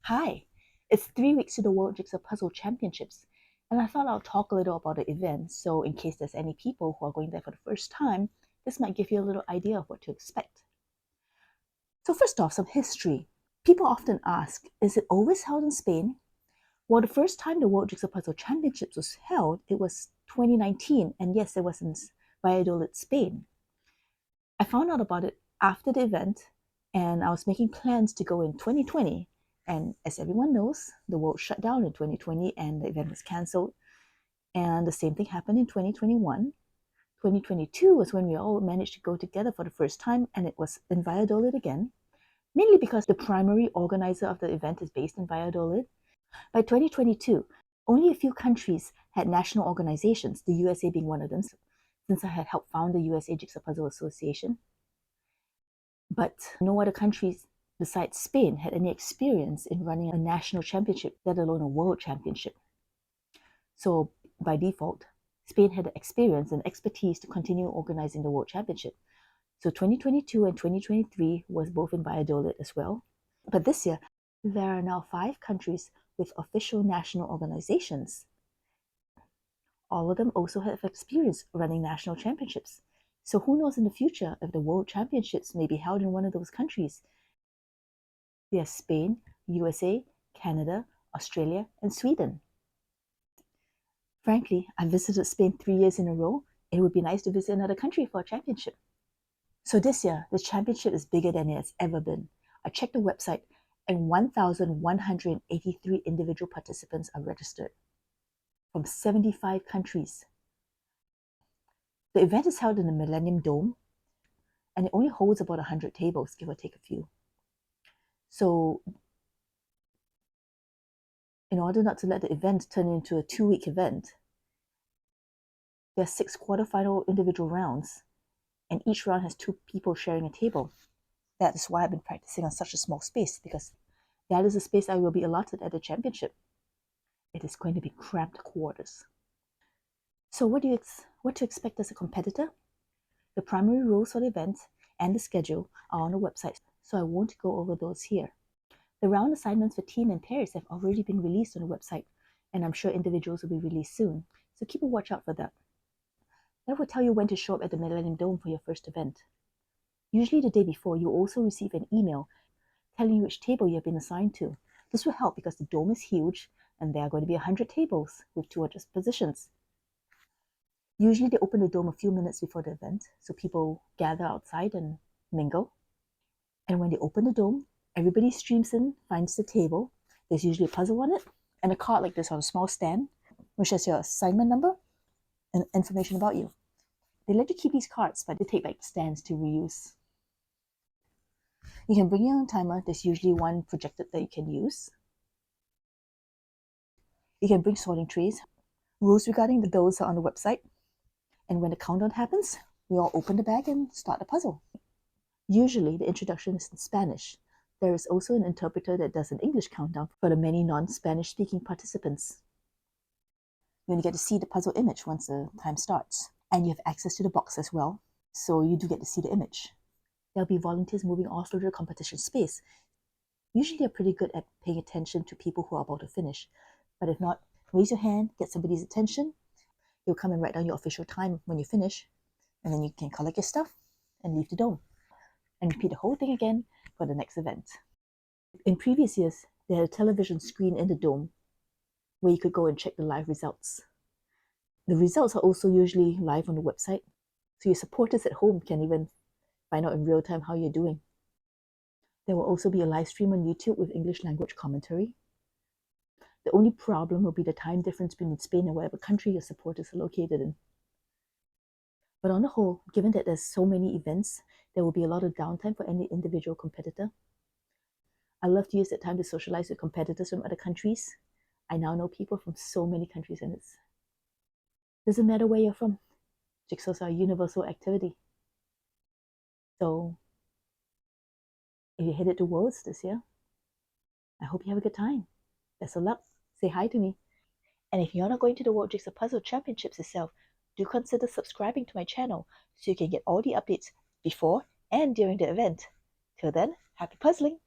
Hi, it's 3 weeks to the World Jigsaw Puzzle Championships, and I thought I'll talk a little about the event, so in case there's any people who are going there for the first time, this might give you a little idea of what to expect. So first off, some history. People often ask, is it always held in Spain? Well, the first time the World Jigsaw Puzzle Championships was held, it was 2019, and yes, it was in Valladolid, Spain. I found out about it after the event, and I was making plans to go in 2020. And as everyone knows, the world shut down in 2020 and the event was cancelled. And the same thing happened in 2021. 2022 was when we all managed to go together for the first time, and it was in Valladolid again, mainly because the primary organizer of the event is based in Valladolid. By 2022, only a few countries had national organizations, the USA being one of them, since I had helped found the USA Jigsaw Puzzle Association. But no other countries besides Spain had any experience in running a national championship, let alone a world championship. So by default, Spain had the experience and expertise to continue organizing the world championship. So 2022 and 2023 was both in Valladolid as well. But this year, there are now 5 countries with official national organizations. All of them also have experience running national championships. So who knows in the future if the world championships may be held in one of those countries. There's Spain, USA, Canada, Australia, and Sweden. Frankly, I visited Spain 3 years in a row. It would be nice to visit another country for a championship. So this year, the championship is bigger than it has ever been. I checked the website, and 1,183 individual participants are registered from 75 countries. The event is held in the Millennium Dome, and it only holds about 100 tables, give or take a few. So in order not to let the event turn into a 2-week event, there are 6 quarterfinal individual rounds, and each round has 2 people sharing a table. That is why I've been practicing on such a small space, because that is the space I will be allotted at the championship. It is going to be cramped quarters. So what to expect as a competitor? The primary rules for the event and the schedule are on the website, so I won't go over those here. The round assignments for team and pairs have already been released on the website, and I'm sure individuals will be released soon, so keep a watch out for that. That will tell you when to show up at the Millennium Dome for your first event. Usually the day before, you'll also receive an email telling you which table you have been assigned to. This will help because the dome is huge, and there are going to be 100 tables with 200 positions. Usually they open the dome a few minutes before the event, so people gather outside and mingle. And when they open the dome, everybody streams in, finds the table. There's usually a puzzle on it, and a card like this on a small stand, which has your assignment number and information about you. They let you keep these cards, but they take back the stands to reuse. You can bring your own timer. There's usually one projected that you can use. You can bring sorting trays. Rules regarding those are on the website. And when the countdown happens, we all open the bag and start the puzzle. Usually the introduction is in Spanish. There is also an interpreter that does an English countdown for the many non-Spanish speaking participants. You're going to get to see the puzzle image once the time starts. And you have access to the box as well, so you do get to see the image. There'll be volunteers moving all through the competition space. Usually they're pretty good at paying attention to people who are about to finish, but if not, raise your hand, get somebody's attention. You'll come and write down your official time when you finish, and then you can collect your stuff and leave the dome, and repeat the whole thing again for the next event. In previous years, they had a television screen in the dome where you could go and check the live results. The results are also usually live on the website, so your supporters at home can even find out in real time how you're doing. There will also be a live stream on YouTube with English language commentary. The only problem will be the time difference between Spain and whatever country your supporters are located in. But on the whole, given that there's so many events, there will be a lot of downtime for any individual competitor. I love to use that time to socialize with competitors from other countries. I now know people from so many countries, and it doesn't matter where you're from. Jigsaws are a universal activity. So if you're headed to Worlds this year, I hope you have a good time. Best of luck. Say hi to me. And if you're not going to the World Jigsaw Puzzle Championships itself, do consider subscribing to my channel so you can get all the updates before and during the event. Till then, happy puzzling!